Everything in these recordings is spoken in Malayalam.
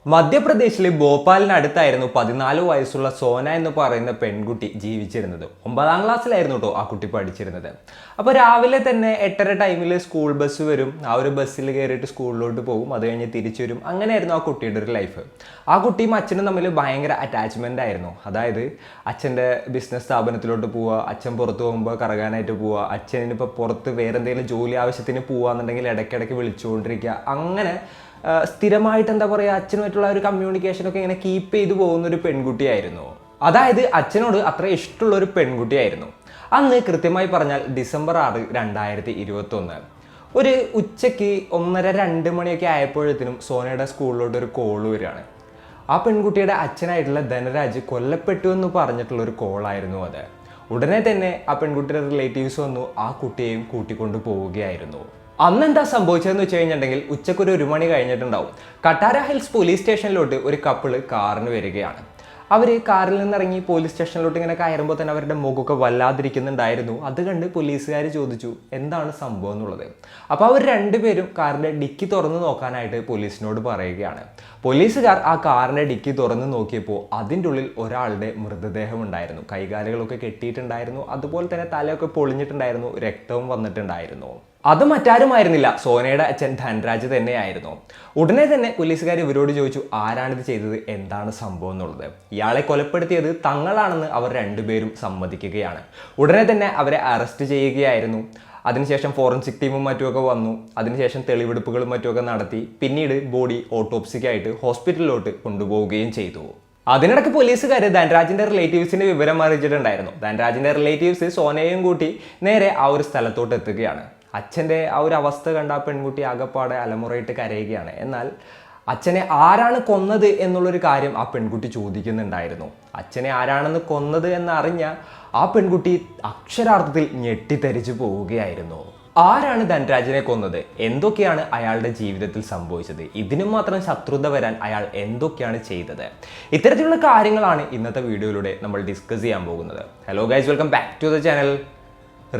മധ്യപ്രദേശിലെ ഭോപ്പാലിനടുത്തായിരുന്നു 14 വയസ്സുള്ള സോന എന്ന് പറയുന്ന പെൺകുട്ടി ജീവിച്ചിരുന്നത്. 9ാം ക്ലാസ്സിലായിരുന്നു കേട്ടോ ആ കുട്ടി പഠിച്ചിരുന്നത്. അപ്പോൾ രാവിലെ തന്നെ 8:30 ടൈമിൽ സ്കൂൾ ബസ് വരും. ആ ഒരു ബസ്സിൽ കയറിയിട്ട് സ്കൂളിലോട്ട് പോകും. അത് കഴിഞ്ഞ് തിരിച്ചു വരും. അങ്ങനെയായിരുന്നു ആ കുട്ടിയുടെ ഒരു ലൈഫ്. ആ കുട്ടിയും അച്ഛനും തമ്മിൽ ഭയങ്കര അറ്റാച്ച്മെൻ്റ് ആയിരുന്നു. അതായത് അച്ഛൻ്റെ ബിസിനസ് സ്ഥാപനത്തിലോട്ട് പോവുക, അച്ഛൻ പുറത്ത് പോകുമ്പോൾ കറങ്ങാനായിട്ട് പോവുക, അച്ഛനിപ്പോൾ പുറത്ത് വേറെ എന്തെങ്കിലും ജോലി ആവശ്യത്തിന് പോവുകയെന്നുണ്ടെങ്കിൽ ഇടയ്ക്കിടയ്ക്ക് വിളിച്ചുകൊണ്ടിരിക്കുക. അങ്ങനെ സ്ഥിരമായിട്ട് എന്താ പറയുക, അച്ഛനുമായിട്ടുള്ള ഒരു കമ്മ്യൂണിക്കേഷനൊക്കെ ഇങ്ങനെ കീപ്പ് ചെയ്തു പോകുന്ന ഒരു പെൺകുട്ടിയായിരുന്നു. അതായത് അച്ഛനോട് അത്ര ഇഷ്ടമുള്ള ഒരു പെൺകുട്ടിയായിരുന്നു. അന്ന് കൃത്യമായി പറഞ്ഞാൽ ഡിസംബർ 6, 2021 ഒരു ഉച്ചയ്ക്ക് 1:30-2 മണിയൊക്കെ ആയപ്പോഴത്തേനും സോനയുടെ സ്കൂളിലോട്ട് ഒരു കോൾ വരികയാണ്. ആ പെൺകുട്ടിയുടെ അച്ഛനായിട്ടുള്ള ധനരാജ് കൊല്ലപ്പെട്ടു എന്ന് പറഞ്ഞിട്ടുള്ളൊരു കോളായിരുന്നു അത്. ഉടനെ തന്നെ ആ പെൺകുട്ടിയുടെ റിലേറ്റീവ്സ് വന്നു ആ കുട്ടിയെയും കൂട്ടിക്കൊണ്ട് പോവുകയായിരുന്നു. അന്ന് എന്താ സംഭവിച്ചതെന്ന് വെച്ച് കഴിഞ്ഞിട്ടുണ്ടെങ്കിൽ ഉച്ചക്കൊരു 1 മണി കഴിഞ്ഞിട്ടുണ്ടാവും. കട്ടാര ഹിൽസ് പോലീസ് സ്റ്റേഷനിലോട്ട് ഒരു കപ്പിള് കാറിന് വരികയാണ്. അവർ കാറിൽ നിന്നിറങ്ങി പോലീസ് സ്റ്റേഷനിലോട്ട് ഇങ്ങനെ കയറുമ്പോൾ തന്നെ അവരുടെ മുഖമൊക്കെ വല്ലാതിരിക്കുന്നുണ്ടായിരുന്നു. അത് കണ്ട് പോലീസുകാർ ചോദിച്ചു എന്താണ് സംഭവം എന്നുള്ളത്. അപ്പോൾ അവർ രണ്ടുപേരും കാറിൻ്റെ ഡിക്കി തുറന്ന് നോക്കാനായിട്ട് പോലീസിനോട് പറയുകയാണ്. പോലീസുകാർ ആ കാറിൻ്റെ ഡിക്കി തുറന്ന് നോക്കിയപ്പോൾ അതിൻ്റെ ഉള്ളിൽ ഒരാളുടെ മൃതദേഹം ഉണ്ടായിരുന്നു. കൈകാലുകളൊക്കെ കെട്ടിയിട്ടുണ്ടായിരുന്നു. അതുപോലെ തന്നെ തലയൊക്കെ പൊളിഞ്ഞിട്ടുണ്ടായിരുന്നു. രക്തവും വന്നിട്ടുണ്ടായിരുന്നു. അത് മറ്റാരുമായിരുന്നില്ല, സോനയുടെ അച്ഛൻ ധൻരാജ് തന്നെയായിരുന്നു. ഉടനെ തന്നെ പോലീസുകാർ ഇവരോട് ചോദിച്ചു ആരാണിത് ചെയ്തത്, എന്താണ് സംഭവം എന്നുള്ളത്. ഇയാളെ കൊലപ്പെടുത്തിയത് തങ്ങളാണെന്ന് അവർ രണ്ടുപേരും സമ്മതിക്കുകയാണ്. ഉടനെ തന്നെ അവരെ അറസ്റ്റ് ചെയ്യുകയായിരുന്നു. അതിനുശേഷം ഫോറൻസിക് ടീമും മറ്റുമൊക്കെ വന്നു. അതിനുശേഷം തെളിവെടുപ്പുകളും മറ്റുമൊക്കെ നടത്തി. പിന്നീട് ബോഡി ഓട്ടോപ്സിക്കായിട്ട് ഹോസ്പിറ്റലിലോട്ട് കൊണ്ടുപോവുകയും ചെയ്തു. അതിനിടയ്ക്ക് പോലീസുകാർ ധൻരാജിന്റെ റിലേറ്റീവ്സിന്റെ വിവരം അറിയിച്ചിട്ടുണ്ടായിരുന്നു. ധൻരാജിന്റെ റിലേറ്റീവ്സ് സോനയെയും കൂട്ടി നേരെ ആ ഒരു സ്ഥലത്തോട്ട് എത്തുകയാണ്. അച്ഛൻ്റെ ആ ഒരു അവസ്ഥ കണ്ട ആ പെൺകുട്ടി ആകപ്പാടെ അലമുറയിട്ട് കരയുകയാണ്. എന്നാൽ അച്ഛനെ ആരാണ് കൊന്നത് എന്നുള്ളൊരു കാര്യം ആ പെൺകുട്ടി ചോദിക്കുന്നുണ്ടായിരുന്നു. അച്ഛനെ ആരാണെന്ന് കൊന്നത് എന്നറിഞ്ഞ ആ പെൺകുട്ടി അക്ഷരാർത്ഥത്തിൽ ഞെട്ടിത്തരിച്ചു പോവുകയായിരുന്നു. ആരാണ് ധൻരാജിനെ കൊന്നത്, എന്തൊക്കെയാണ് അയാളുടെ ജീവിതത്തിൽ സംഭവിച്ചത്, ഇതിനും മാത്രം ശത്രുത വരാൻ അയാൾ എന്തൊക്കെയാണ് ചെയ്തത്, ഇത്തരത്തിലുള്ള കാര്യങ്ങളാണ് ഇന്നത്തെ വീഡിയോയിലൂടെ നമ്മൾ ഡിസ്കസ് ചെയ്യാൻ പോകുന്നത്. Hello guys, welcome back to the channel.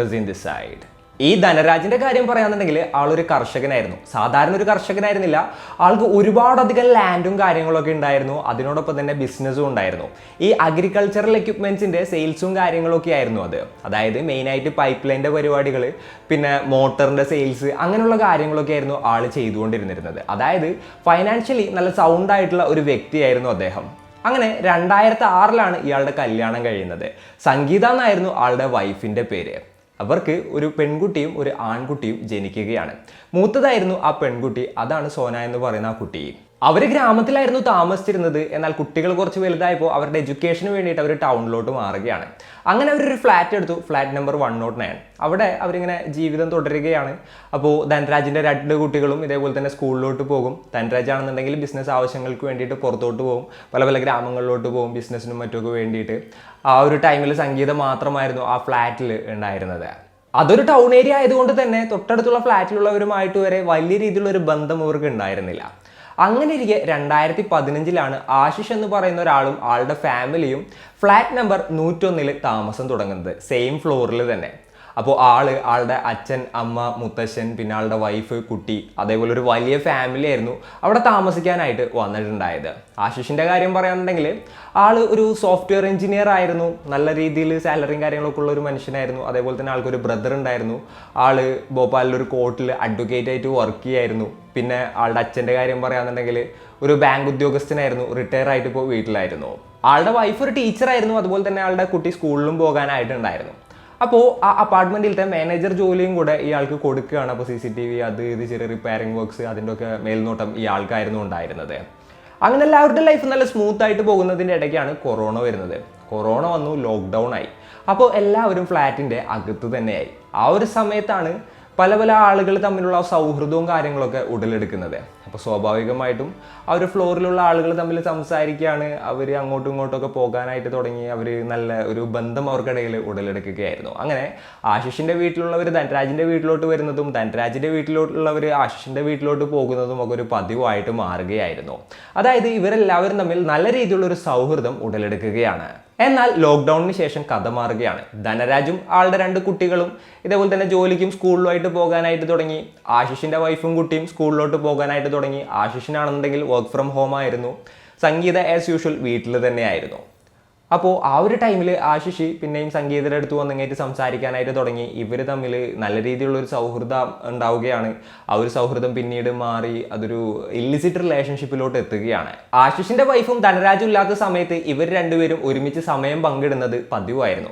Raseen this side. ഈ ധനരാജിന്റെ കാര്യം പറയാന്നുണ്ടെങ്കിൽ ആളൊരു കർഷകനായിരുന്നു. സാധാരണ ഒരു കർഷകനായിരുന്നില്ല. ആൾക്ക് ഒരുപാടധികം ലാൻഡും കാര്യങ്ങളൊക്കെ ഉണ്ടായിരുന്നു. അതിനോടൊപ്പം തന്നെ ബിസിനസ്സും ഉണ്ടായിരുന്നു. ഈ അഗ്രികൾച്ചറൽ എക്യുപ്മെന്റ്സിന്റെ സെയിൽസും കാര്യങ്ങളൊക്കെ ആയിരുന്നു അത്. അതായത് മെയിനായിട്ട് പൈപ്പ് ലൈൻ്റെ പരിപാടികൾ, പിന്നെ മോട്ടറിന്റെ സെയിൽസ്, അങ്ങനെയുള്ള കാര്യങ്ങളൊക്കെ ആയിരുന്നു ആൾ ചെയ്തുകൊണ്ടിരുന്നത്. അതായത് ഫൈനാൻഷ്യലി നല്ല സൗണ്ട് ആയിട്ടുള്ള ഒരു വ്യക്തിയായിരുന്നു അദ്ദേഹം. അങ്ങനെ 2006 ഇയാളുടെ കല്യാണം കഴിയുന്നത്. സംഗീത എന്നായിരുന്നു ആളുടെ വൈഫിന്റെ പേര്. അവർക്ക് ഒരു പെൺകുട്ടിയും ഒരു ആൺകുട്ടിയും ജനിക്കുകയാണ്. മൂത്തതായിരുന്നു ആ പെൺകുട്ടി, അതാണ് സോന എന്ന് പറയുന്ന ആ കുട്ടി. അവർ ഗ്രാമത്തിലായിരുന്നു താമസിച്ചിരുന്നത്. എന്നാൽ കുട്ടികൾ കുറച്ച് വലുതായപ്പോൾ അവരുടെ എഡ്യൂക്കേഷന് വേണ്ടിയിട്ട് അവർ ടൗണിലോട്ട് മാറുകയാണ്. അങ്ങനെ അവരൊരു ഫ്ലാറ്റ് എടുത്തു, ഫ്ലാറ്റ് നമ്പർ 109. അവിടെ അവരിങ്ങനെ ജീവിതം തുടരുകയാണ്. അപ്പോൾ ധൻരാജിൻ്റെ 2 കുട്ടികളും ഇതേപോലെ തന്നെ സ്കൂളിലോട്ട് പോകും. ധൻരാജ് ആണെന്നുണ്ടെങ്കിൽ ബിസിനസ് ആവശ്യങ്ങൾക്ക് വേണ്ടിയിട്ട് പുറത്തോട്ട് പോകും, പല പല ഗ്രാമങ്ങളിലോട്ട് പോകും ബിസിനസ്സിനും മറ്റുമൊക്കെ വേണ്ടിയിട്ട്. ആ ഒരു ടൈമിൽ സംഗീതം മാത്രമായിരുന്നു ആ ഫ്ലാറ്റിൽ ഉണ്ടായിരുന്നത്. അതൊരു ടൗൺ ഏരിയ ആയതുകൊണ്ട് തന്നെ തൊട്ടടുത്തുള്ള ഫ്ലാറ്റിലുള്ളവരുമായിട്ട് വരെ വലിയ രീതിയിലുള്ള ഒരു ബന്ധം ഇവർക്ക് ഉണ്ടായിരുന്നില്ല. അങ്ങനെ ഇരിക്കെ 2015 ആശിഷ് എന്ന് പറയുന്ന ഒരാളും ആളുടെ ഫാമിലിയും ഫ്ലാറ്റ് നമ്പർ 101 താമസം തുടങ്ങുന്നത്, സെയിം ഫ്ലോറിൽ തന്നെ. അപ്പോൾ ആളുടെ അച്ഛൻ, അമ്മ, മുത്തശ്ശൻ, പിന്നെ ആളുടെ വൈഫ്, കുട്ടി, അതേപോലെ ഒരു വലിയ ഫാമിലി ആയിരുന്നു അവിടെ താമസിക്കാനായിട്ട് വന്നിട്ടുണ്ടായത്. ആശിഷിൻ്റെ കാര്യം പറയുകയാണെന്നുണ്ടെങ്കിൽ ഒരു സോഫ്റ്റ്വെയർ എഞ്ചിനീയർ ആയിരുന്നു. നല്ല രീതിയിൽ സാലറിയും കാര്യങ്ങളൊക്കെ ഉള്ള ഒരു മനുഷ്യനായിരുന്നു. അതേപോലെ തന്നെ ആൾക്കൊരു ബ്രദർ ഉണ്ടായിരുന്നു. ഭോപ്പാലിലൊരു കോർട്ടിൽ അഡ്വക്കേറ്റ് ആയിട്ട് വർക്ക് ചെയ്യായിരുന്നു. പിന്നെ ആളുടെ അച്ഛൻ്റെ കാര്യം പറയുകയാണെന്നുണ്ടെങ്കിൽ ഒരു ബാങ്ക് ഉദ്യോഗസ്ഥനായിരുന്നു, റിട്ടയർ ആയിട്ട് ഇപ്പോൾ വീട്ടിലായിരുന്നു. ആളുടെ വൈഫ് ഒരു ടീച്ചറായിരുന്നു. അതുപോലെ തന്നെ ആളുടെ കുട്ടി സ്കൂളിലും പോകാനായിട്ടുണ്ടായിരുന്നു. അപ്പോൾ ആ അപ്പാർട്ട്മെൻറ്റിലത്തെ മാനേജർ ജോലിയും കൂടെ ഇയാൾക്ക് കൊടുക്കുകയാണ്. അപ്പോൾ CCTV അത് ഇത് ചെറിയ റിപ്പയറിംഗ് വർക്ക്സ് അതിൻ്റെ ഒക്കെ മേൽനോട്ടം ഈ ആൾക്കായിരുന്നു ഉണ്ടായിരുന്നത്. അങ്ങനെ എല്ലാവരുടെ ലൈഫ് നല്ല സ്മൂത്ത് ആയിട്ട് പോകുന്നതിൻ്റെ ഇടയ്ക്കാണ് കൊറോണ വരുന്നത്. കൊറോണ വന്നു, ലോക്ക്ഡൗൺ ആയി. അപ്പോൾ എല്ലാവരും ഫ്ലാറ്റിൻ്റെ അകത്ത് തന്നെയായി. ആ ഒരു സമയത്താണ് പല പല ആളുകൾ തമ്മിലുള്ള സൗഹൃദവും കാര്യങ്ങളൊക്കെ ഉടലെടുക്കുന്നത്. അപ്പോൾ സ്വാഭാവികമായിട്ടും ആ ഒരു ഫ്ലോറിലുള്ള ആളുകൾ തമ്മിൽ സംസാരിക്കുകയാണ്. അവർ അങ്ങോട്ടും ഇങ്ങോട്ടൊക്കെ പോകാനായിട്ട് തുടങ്ങി. അവർ നല്ല ഒരു ബന്ധം അവർക്കിടയിൽ ഉടലെടുക്കുകയായിരുന്നു. അങ്ങനെ ആശിഷിൻ്റെ വീട്ടിലുള്ളവർ ധൻരാജിൻ്റെ വീട്ടിലോട്ട് വരുന്നതും ധൻരാജിൻ്റെ വീട്ടിലോട്ടുള്ളവർ ആശിഷിൻ്റെ വീട്ടിലോട്ട് പോകുന്നതും ഒക്കെ ഒരു പതിവായിട്ട് മാറുകയായിരുന്നു. അതായത് ഇവരെല്ലാവരും തമ്മിൽ നല്ല രീതിയിലുള്ള ഒരു സൗഹൃദം ഉടലെടുക്കുകയാണ്. എന്നാൽ ലോക്ക്ഡൌണിന് ശേഷം കഥ മാറുകയാണ്. ധനരാജും ആളുടെ 2 കുട്ടികളും ഇതേപോലെ തന്നെ ജോലിക്കും സ്കൂളിലുമായിട്ട് പോകാനായിട്ട് തുടങ്ങി. ആശിഷിന്റെ വൈഫും കുട്ടിയും സ്കൂളിലോട്ട് പോകാനായിട്ട് തുടങ്ങി. ആശിഷിനാണെന്നുണ്ടെങ്കിൽ വർക്ക് ഫ്രം ഹോം ആയിരുന്നു. സംഗീത ആസ് യൂഷ്വൽ വീട്ടിൽ തന്നെയായിരുന്നു. അപ്പോൾ ആ ഒരു ടൈമിൽ ആശിഷ് പിന്നെയും സംഗീതയുടെ അടുത്ത് വന്നിങ്ങേറ്റ് സംസാരിക്കാനായിട്ട് തുടങ്ങി. ഇവർ തമ്മിൽ നല്ല രീതിയിലുള്ളൊരു സൗഹൃദം ഉണ്ടാവുകയാണ്. ആ ഒരു സൗഹൃദം പിന്നീട് മാറി അതൊരു ഇല്ലിസിറ്റ് റിലേഷൻഷിപ്പിലോട്ട് എത്തുകയാണ്. ആശിഷിന്റെ വൈഫും ധനരാജും ഇല്ലാത്ത സമയത്ത് ഇവർ രണ്ടുപേരും ഒരുമിച്ച് സമയം പങ്കിടുന്നത് പതിവായിരുന്നു.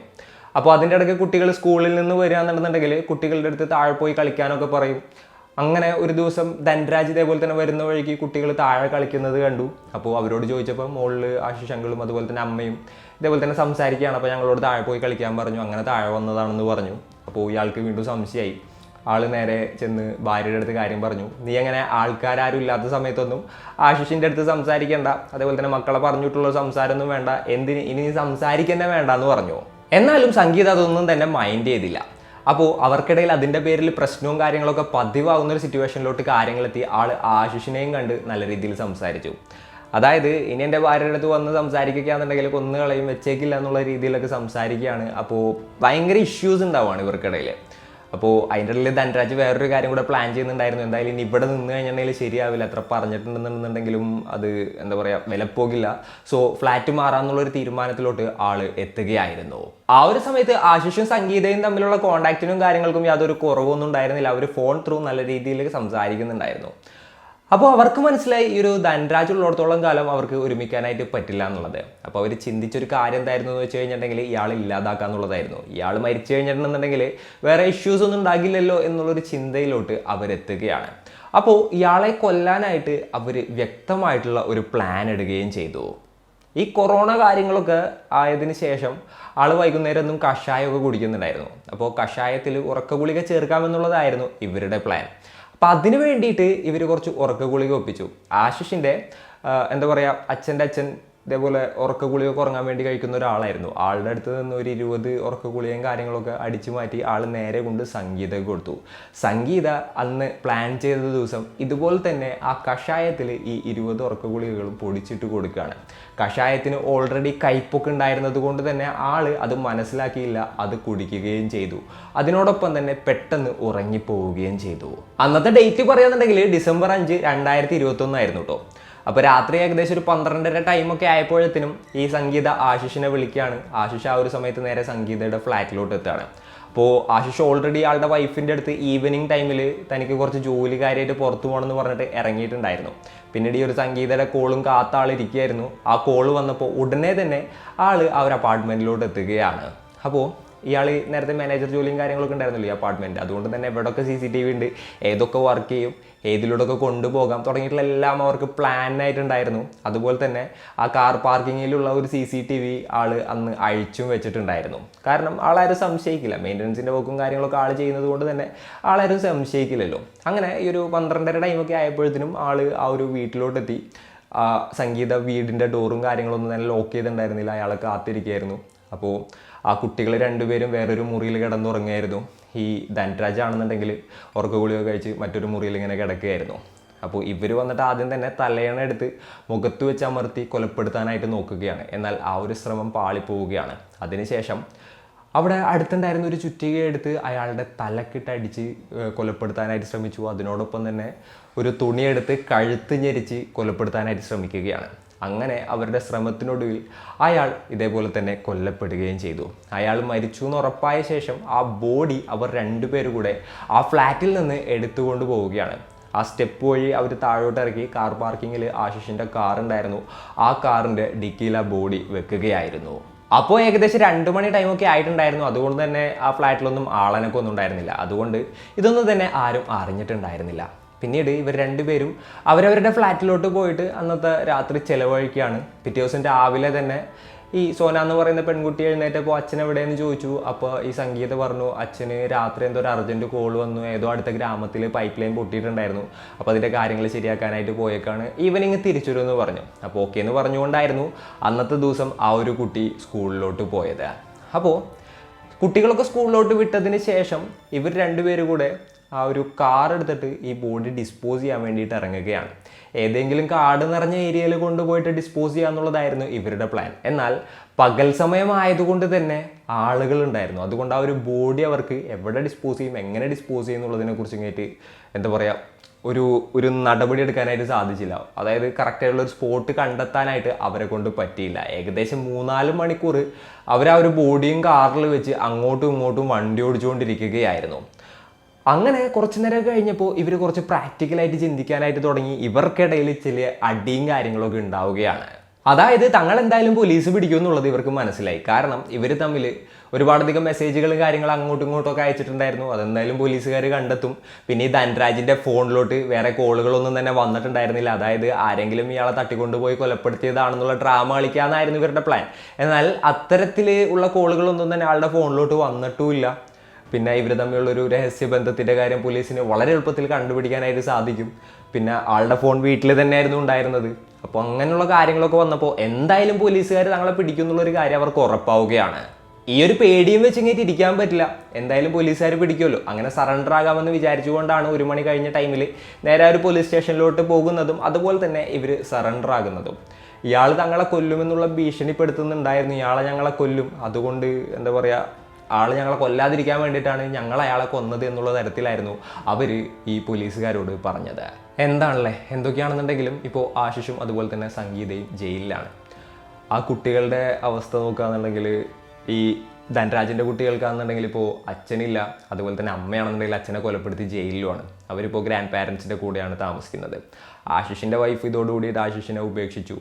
അപ്പോൾ അതിൻ്റെ ഇടയ്ക്ക് കുട്ടികൾ സ്കൂളിൽ നിന്ന് വരികയാണെന്നുണ്ടെങ്കിൽ കുട്ടികളുടെ അടുത്ത് താഴെ പോയി കളിക്കാനൊക്കെ പറയും. അങ്ങനെ ഒരു ദിവസം ധൻരാജ് ഇതേപോലെ തന്നെ വരുന്ന വഴിക്ക് കുട്ടികൾ താഴെ കളിക്കുന്നത് കണ്ടു. അപ്പോൾ അവരോട് ചോദിച്ചപ്പോൾ മുകളിൽ ആശിഷ് അങ്കിളും അതുപോലെ തന്നെ അമ്മയും ഇതേപോലെ തന്നെ സംസാരിക്കുകയാണ്. അപ്പോൾ ഞങ്ങളോട് താഴെ പോയി കളിക്കാൻ പറഞ്ഞു. അങ്ങനെ താഴെ വന്നതാണെന്ന് പറഞ്ഞു. അപ്പോൾ ഇയാൾക്ക് വീണ്ടും സംശയമായി. ആൾ നേരെ ചെന്ന് ഭാര്യയുടെ അടുത്ത് കാര്യം പറഞ്ഞു. നീ അങ്ങനെ ആൾക്കാരും ഇല്ലാത്ത സമയത്തൊന്നും ആശിഷിൻ്റെ അടുത്ത് സംസാരിക്കേണ്ട, അതേപോലെ തന്നെ മക്കളെ പറഞ്ഞിട്ടുള്ള സംസാരമൊന്നും വേണ്ട, എന്തിന് ഇനി സംസാരിക്കന്നെ വേണ്ട എന്ന് പറഞ്ഞു. എന്നാലും സംഗീത അതൊന്നും തന്നെ മൈൻഡ് ചെയ്തില്ല. അപ്പോൾ അവർക്കിടയിൽ അതിൻ്റെ പേരിൽ പ്രശ്നവും കാര്യങ്ങളൊക്കെ പതിവാകുന്ന ഒരു സിറ്റുവേഷനിലോട്ട് കാര്യങ്ങളെത്തി. ആൾ ആശിഷിനെയും കണ്ട് നല്ല രീതിയിൽ സംസാരിച്ചു. അതായത് ഇനി എൻ്റെ ഭാര്യയുടെ അടുത്ത് വന്ന് സംസാരിക്കുകയാണെന്നുണ്ടെങ്കിൽ കൊന്നുകളയും, വെച്ചേക്കില്ല എന്നുള്ള രീതിയിലൊക്കെ സംസാരിക്കുകയാണ്. അപ്പോൾ ഭയങ്കര ഇഷ്യൂസ് ഉണ്ടാവുകയാണ് ഇവർക്കിടയിൽ. അപ്പോൾ അതിൻ്റെ ഇടയിൽ ധനരാജ് വേറൊരു കാര്യം കൂടെ പ്ലാൻ ചെയ്യുന്നുണ്ടായിരുന്നു. എന്തായാലും ഇനി ഇവിടെ നിന്ന് കഴിഞ്ഞിട്ടുണ്ടെങ്കിൽ ശരിയാവില്ല, എത്ര പറഞ്ഞിട്ടുണ്ടെന്നുണ്ടെങ്കിലും അത് എന്താ പറയുക വിലപ്പോകില്ല. സോ ഫ്ലാറ്റ് മാറാമെന്നുള്ളൊരു തീരുമാനത്തിലോട്ട് ആൾ എത്തുകയായിരുന്നു. ആ ഒരു സമയത്ത് ആശിഷും സംഗീതയും തമ്മിലുള്ള കോൺടാക്റ്റിനും കാര്യങ്ങൾക്കും യാതൊരു കുറവൊന്നും ഉണ്ടായിരുന്നില്ല. അവർ ഫോൺ ത്രൂ നല്ല രീതിയിൽ സംസാരിക്കുന്നുണ്ടായിരുന്നു. അപ്പോൾ അവർക്ക് മനസ്സിലായി ഈ ഒരു ധനരാജ് ഉള്ളിടത്തോളം കാലം അവർക്ക് ഒരുമിക്കാനായിട്ട് പറ്റില്ല എന്നുള്ളത്. അപ്പോൾ അവർ ചിന്തിച്ചൊരു കാര്യം എന്തായിരുന്നു എന്ന് വെച്ച് കഴിഞ്ഞിട്ടുണ്ടെങ്കിൽ ഇയാൾ ഇല്ലാതാക്കുക എന്നുള്ളതായിരുന്നു. ഇയാൾ മരിച്ചു കഴിഞ്ഞിട്ടുണ്ടെന്നുണ്ടെങ്കിൽ വേറെ ഇഷ്യൂസ് ഒന്നും ഉണ്ടാകില്ലല്ലോ എന്നുള്ളൊരു ചിന്തയിലോട്ട് അവരെത്തുകയാണ്. അപ്പോൾ ഇയാളെ കൊല്ലാനായിട്ട് അവർ വ്യക്തമായിട്ടുള്ള ഒരു പ്ലാൻ ഇടുകയും ചെയ്തു. ഈ കൊറോണ കാര്യങ്ങളൊക്കെ ആയതിനു ശേഷം ആൾ വൈകുന്നേരം ഒന്നും കഷായമൊക്കെ കുടിക്കുന്നുണ്ടായിരുന്നു. അപ്പോൾ കഷായത്തിൽ ഉറക്ക ഗുളിക ചേർക്കാമെന്നുള്ളതായിരുന്നു ഇവരുടെ പ്ലാൻ. അപ്പം അതിന് വേണ്ടിയിട്ട് ഇവർ കുറച്ച് ഉറക്ക ഗുളിക ഒപ്പിച്ചു. ആശിഷിൻ്റെ എന്താ പറയുക അച്ഛൻ്റെ അച്ഛൻ ഇതേപോലെ ഉറക്ക ഗുളിക ഉറങ്ങാൻ വേണ്ടി കഴിക്കുന്ന ഒരാളായിരുന്നു. ആളുടെ അടുത്ത് നിന്ന് ഒരു 20 ഉറക്ക ഗുളികയും കാര്യങ്ങളൊക്കെ അടിച്ചു മാറ്റി ആൾ നേരെ കൊണ്ട് സംഗീതം കൊടുത്തു. സംഗീത അന്ന് പ്ലാൻ ചെയ്ത ദിവസം ഇതുപോലെ തന്നെ ആ കഷായത്തിൽ ഈ 20 ഉറക്ക ഗുളികകളും പൊടിച്ചിട്ട് കൊടുക്കുകയാണ്. കഷായത്തിന് ഓൾറെഡി കയ്പൊക്കെ ഉണ്ടായിരുന്നത് കൊണ്ട് തന്നെ ആൾ അത് മനസ്സിലാക്കിയില്ല, അത് കുടിക്കുകയും ചെയ്തു. അതിനോടൊപ്പം തന്നെ പെട്ടെന്ന് ഉറങ്ങിപ്പോവുകയും ചെയ്തു. അന്നത്തെ ഡേറ്റ് പറയുകയാണെന്നുണ്ടെങ്കിൽ ഡിസംബർ 5, 2021 ആയിരുന്നു കേട്ടോ. അപ്പോൾ രാത്രി ഏകദേശം ഒരു 12:30 ടൈമൊക്കെ ആയപ്പോഴത്തേനും ഈ സംഗീത ആശിഷിനെ വിളിക്കുകയാണ്. ആശിഷ് ആ ഒരു സമയത്ത് നേരെ സംഗീതയുടെ ഫ്ലാറ്റിലോട്ട് എത്തുകയാണ്. അപ്പോൾ ആശിഷ് ഓൾറെഡി ആളുടെ വൈഫിൻ്റെ അടുത്ത് ഈവനിങ് ടൈമിൽ തനിക്ക് കുറച്ച് ജോലി കാര്യമായിട്ട് പുറത്തു പോകണമെന്ന് പറഞ്ഞിട്ട് ഇറങ്ങിയിട്ടുണ്ടായിരുന്നു. പിന്നീട് ഈ ഒരു സംഗീതയുടെ കോളും കാത്ത ആളിരിക്കുകയായിരുന്നു. ആ കോള് വന്നപ്പോൾ ഉടനെ തന്നെ ആൾ ആ ഒരു അപ്പാർട്ട്മെൻറ്റിലോട്ട് എത്തുകയാണ്. അപ്പോൾ ഇയാൾ നേരത്തെ മാനേജർ ജോലിയും കാര്യങ്ങളൊക്കെ ഉണ്ടായിരുന്നല്ലോ ഈ അപ്പാർട്ട്മെൻറ്റ്. അതുകൊണ്ട് തന്നെ എവിടെയൊക്കെ CCTV ഉണ്ട്, ഏതൊക്കെ വർക്ക് ചെയ്യും, ഏതിലൂടെയൊക്കെ കൊണ്ടുപോകാം തുടങ്ങിയിട്ടുള്ള എല്ലാം അവർക്ക് പ്ലാനായിട്ടുണ്ടായിരുന്നു. അതുപോലെ തന്നെ ആ കാർ പാർക്കിങ്ങിലുള്ള ഒരു CCTV ആൾ അന്ന് അഴിച്ചും വെച്ചിട്ടുണ്ടായിരുന്നു. കാരണം ആളാരും സംശയിക്കില്ല, മെയിൻ്റനൻസിൻ്റെ വർക്കും കാര്യങ്ങളൊക്കെ ആൾ ചെയ്യുന്നത് കൊണ്ട് തന്നെ ആളാരും സംശയിക്കില്ലല്ലോ. അങ്ങനെ ഈ ഒരു 12:30 ടൈമൊക്കെ ആയപ്പോഴത്തേനും ആൾ ആ ഒരു വീട്ടിലോട്ടെത്തി. സംഗീത വീടിൻ്റെ ഡോറും കാര്യങ്ങളൊന്നും തന്നെ ലോക്ക് ചെയ്തിട്ടുണ്ടായിരുന്നില്ല, അയാളെ കാത്തിരിക്കുകയായിരുന്നു. അപ്പോൾ ആ കുട്ടികൾ രണ്ടുപേരും വേറൊരു മുറിയിൽ കിടന്നുറങ്ങുകയായിരുന്നു. ഈ ധനരാജ് ആണെന്നുണ്ടെങ്കിൽ ഉറക്ക ഗുളിക കഴിച്ച് മറ്റൊരു മുറിയിൽ ഇങ്ങനെ കിടക്കുകയായിരുന്നു. അപ്പോൾ ഇവർ വന്നിട്ട് ആദ്യം തന്നെ തലയണ എടുത്ത് മുഖത്ത് വെച്ച് അമർത്തി കൊലപ്പെടുത്താനായിട്ട് നോക്കുകയാണ്. എന്നാൽ ആ ഒരു ശ്രമം പാളിപ്പോവുകയാണ്. അതിനുശേഷം അവിടെ അടുത്തുണ്ടായിരുന്ന ഒരു ചുറ്റിക എടുത്ത് അയാളുടെ തലക്കിട്ടടിച്ച് കൊലപ്പെടുത്താനായിട്ട് ശ്രമിച്ചു. അതിനോടൊപ്പം തന്നെ ഒരു തുണിയെടുത്ത് കഴുത്ത് ഞെരിച്ച് കൊലപ്പെടുത്താനായിട്ട് ശ്രമിക്കുകയാണ്. അങ്ങനെ അവരുടെ ശ്രമത്തിനൊടുവിൽ അയാൾ ഇതേപോലെ തന്നെ കൊല്ലപ്പെടുകയും ചെയ്തു. അയാൾ മരിച്ചു എന്ന് ഉറപ്പായ ശേഷം ആ ബോഡി അവർ രണ്ടുപേരും കൂടെ ആ ഫ്ലാറ്റിൽ നിന്ന് എടുത്തുകൊണ്ട് പോവുകയാണ്. ആ സ്റ്റെപ്പ് വഴി അവർ താഴോട്ട് ഇറക്കി കാർ പാർക്കിങ്ങിൽ ആശിഷിൻ്റെ കാർ ഉണ്ടായിരുന്നു. ആ കാറിൻ്റെ ഡിക്കിയിൽ ആ ബോഡി വെക്കുകയായിരുന്നു. അപ്പോൾ ഏകദേശം 2 മണി ടൈമൊക്കെ ആയിട്ടുണ്ടായിരുന്നു. അതുകൊണ്ട് തന്നെ ആ ഫ്ലാറ്റിലൊന്നും ആളനൊക്കെ ഒന്നും ഉണ്ടായിരുന്നില്ല. അതുകൊണ്ട് ഇതൊന്നും തന്നെ ആരും അറിഞ്ഞിട്ടുണ്ടായിരുന്നില്ല. പിന്നീട് ഇവർ രണ്ടുപേരും അവരവരുടെ ഫ്ലാറ്റിലോട്ട് പോയിട്ട് അന്നത്തെ രാത്രി ചിലവഴിക്കുകയാണ്. പിറ്റേ ദിവസം രാവിലെ തന്നെ ഈ സോന എന്ന് പറയുന്ന പെൺകുട്ടി എഴുന്നേറ്റപ്പോൾ അച്ഛൻ എവിടെയെന്ന് ചോദിച്ചു. അപ്പോൾ ഈ സംഗീത പറഞ്ഞു അച്ഛന് രാത്രി എന്തോ ഒരു അർജൻറ്റ് കോൾ വന്നു, ഏതോ അടുത്ത ഗ്രാമത്തിൽ പൈപ്പ് ലൈൻ പൊട്ടിയിട്ടുണ്ടായിരുന്നു, അപ്പോൾ അതിൻ്റെ കാര്യങ്ങൾ ശരിയാക്കാനായിട്ട് പോയേക്കാണ്, ഈവനിങ് തിരിച്ചു എന്ന് പറഞ്ഞു. അപ്പോൾ ഓക്കെ എന്ന് പറഞ്ഞുകൊണ്ടായിരുന്നു അന്നത്തെ ദിവസം ആ ഒരു കുട്ടി സ്കൂളിലോട്ട് പോയത്. അപ്പോൾ കുട്ടികളൊക്കെ സ്കൂളിലോട്ട് വിട്ടതിന് ശേഷം ഇവർ രണ്ടുപേരും കൂടെ ആ ഒരു കാർ എടുത്തിട്ട് ഈ ബോഡി ഡിസ്പോസ് ചെയ്യാൻ വേണ്ടിയിട്ട് ഇറങ്ങുകയാണ്. ഏതെങ്കിലും കാട് നിറഞ്ഞ ഏരിയയിൽ കൊണ്ടുപോയിട്ട് ഡിസ്പോസ് ചെയ്യുക എന്നുള്ളതായിരുന്നു ഇവരുടെ പ്ലാൻ. എന്നാൽ പകൽ സമയമായതുകൊണ്ട് തന്നെ ആളുകളുണ്ടായിരുന്നു. അതുകൊണ്ട് ആ ഒരു ബോഡി അവർക്ക് എവിടെ ഡിസ്പോസ് ചെയ്യും, എങ്ങനെ ഡിസ്പോസ് ചെയ്യും എന്നുള്ളതിനെ കുറിച്ച് ഇങ്ങോട്ട് എന്താ പറയുക, ഒരു നടപടി എടുക്കാനായിട്ട് സാധിച്ചില്ല. അതായത് കറക്റ്റായിട്ടുള്ള ഒരു സ്പോട്ട് കണ്ടെത്താനായിട്ട് അവരെ കൊണ്ട് പറ്റിയില്ല. ഏകദേശം 3-4 മണിക്കൂർ അവർ ആ ഒരു ബോഡിയും കാറിൽ വെച്ച് അങ്ങോട്ടും ഇങ്ങോട്ടും വണ്ടി ഓടിച്ചുകൊണ്ടിരിക്കുകയായിരുന്നു. അങ്ങനെ കുറച്ച് നേരം കഴിഞ്ഞപ്പോൾ ഇവർ കുറച്ച് പ്രാക്ടിക്കലായിട്ട് ചിന്തിക്കാനായിട്ട് തുടങ്ങി. ഇവർക്കിടയിൽ ചില അടിയും കാര്യങ്ങളൊക്കെ ഉണ്ടാവുകയാണ്. അതായത് തങ്ങൾ എന്തായാലും പോലീസ് പിടിക്കും എന്നുള്ളത് ഇവർക്ക് മനസ്സിലായി. കാരണം ഇവർ തമ്മിൽ ഒരുപാടധികം മെസ്സേജുകളും കാര്യങ്ങളും അങ്ങോട്ടും ഇങ്ങോട്ടും ഒക്കെ അയച്ചിട്ടുണ്ടായിരുന്നു. അതെന്തായാലും പോലീസുകാർ കണ്ടെത്തും. പിന്നെ ഈ ധൻരാജിന്റെ ഫോണിലോട്ട് വേറെ കോളുകളൊന്നും തന്നെ വന്നിട്ടുണ്ടായിരുന്നില്ല. അതായത് ആരെങ്കിലും ഇയാളെ തട്ടിക്കൊണ്ടുപോയി കൊലപ്പെടുത്തിയതാണെന്നുള്ള ഡ്രാമ കളിക്കാന്നായിരുന്നു ഇവരുടെ പ്ലാൻ. എന്നാൽ അത്തരത്തിൽ ഉള്ള കോളുകളൊന്നും തന്നെ ആളുടെ ഫോണിലോട്ട് വന്നിട്ടുമില്ല. പിന്നെ ഇവർ തമ്മിലുള്ളൊരു രഹസ്യബന്ധത്തിൻ്റെ കാര്യം പോലീസിന് വളരെ എളുപ്പത്തിൽ കണ്ടുപിടിക്കാനായിട്ട് സാധിക്കും. പിന്നെ ആളുടെ ഫോൺ വീട്ടിൽ തന്നെയായിരുന്നു ഉണ്ടായിരുന്നത്. അപ്പോൾ അങ്ങനെയുള്ള കാര്യങ്ങളൊക്കെ വന്നപ്പോൾ എന്തായാലും പോലീസുകാർ തങ്ങളെ പിടിക്കുന്നുള്ളൊരു കാര്യം അവർക്ക് ഉറപ്പാവുകയാണ്. ഈ ഒരു പേടിയും വെച്ചിങ്ങേറ്റ് ഇരിക്കാൻ പറ്റില്ല. എന്തായാലും പോലീസുകാർ പിടിക്കുമല്ലോ. അങ്ങനെ സറണ്ടർ ആകാമെന്ന് വിചാരിച്ചുകൊണ്ടാണ് 1 മണി കഴിഞ്ഞ ടൈമിൽ നേരെ ഒരു പോലീസ് സ്റ്റേഷനിലോട്ട് പോകുന്നതും അതുപോലെ തന്നെ ഇവർ സറണ്ടർ ആകുന്നതും. ഇയാൾ തങ്ങളെ കൊല്ലുമെന്നുള്ള ഭീഷണിപ്പെടുത്തുന്നുണ്ടായിരുന്നു. ഇയാളെ ഞങ്ങളെ കൊല്ലും, അതുകൊണ്ട് എന്താ പറയുക, ആൾ ഞങ്ങളെ കൊല്ലാതിരിക്കാൻ വേണ്ടിയിട്ടാണ് ഞങ്ങൾ അയാളെ കൊന്നത് എന്നുള്ള തരത്തിലായിരുന്നു അവർ ഈ പോലീസുകാരോട് പറഞ്ഞത്. എന്താണല്ലേ, എന്തൊക്കെയാണെന്നുണ്ടെങ്കിലും ഇപ്പോൾ ആശിഷും അതുപോലെ തന്നെ സംഗീതയും ജയിലിലാണ്. ആ കുട്ടികളുടെ അവസ്ഥ നോക്കുകയാണെന്നുണ്ടെങ്കിൽ, ഈ ധൻരാജിൻ്റെ കുട്ടികൾക്കാണെന്നുണ്ടെങ്കിൽ ഇപ്പോൾ അച്ഛനില്ല, അതുപോലെ തന്നെ അമ്മയാണെന്നുണ്ടെങ്കിൽ അച്ഛനെ കൊലപ്പെടുത്തി ജയിലിലുമാണ്. അവരിപ്പോൾ ഗ്രാൻഡ് പാരൻസിൻ്റെ കൂടെയാണ് താമസിക്കുന്നത്. ആശിഷിൻ്റെ വൈഫ് ഇതോടുകൂടിയിട്ട് ആശിഷിനെ ഉപേക്ഷിച്ചു.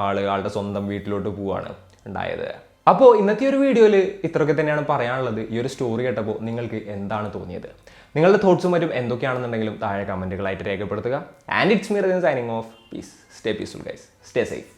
ആളുടെ സ്വന്തം വീട്ടിലോട്ട് പോവുകയാണ് ഉണ്ടായത്. അപ്പോൾ ഇന്നത്തെ ഒരു വീഡിയോയിൽ ഇത്രയൊക്കെ തന്നെയാണ് പറയാനുള്ളത്. ഈ ഒരു സ്റ്റോറി കേട്ടപ്പോൾ നിങ്ങൾക്ക് എന്താണ് തോന്നിയത്? നിങ്ങളുടെ തോട്ട്സും മറ്റും എന്തൊക്കെയാണെന്നുണ്ടെങ്കിലും താഴെ കമൻറ്റുകളായിട്ട് രേഖപ്പെടുത്തുക. And it's me signing off. Peace. Stay peaceful guys. Stay safe.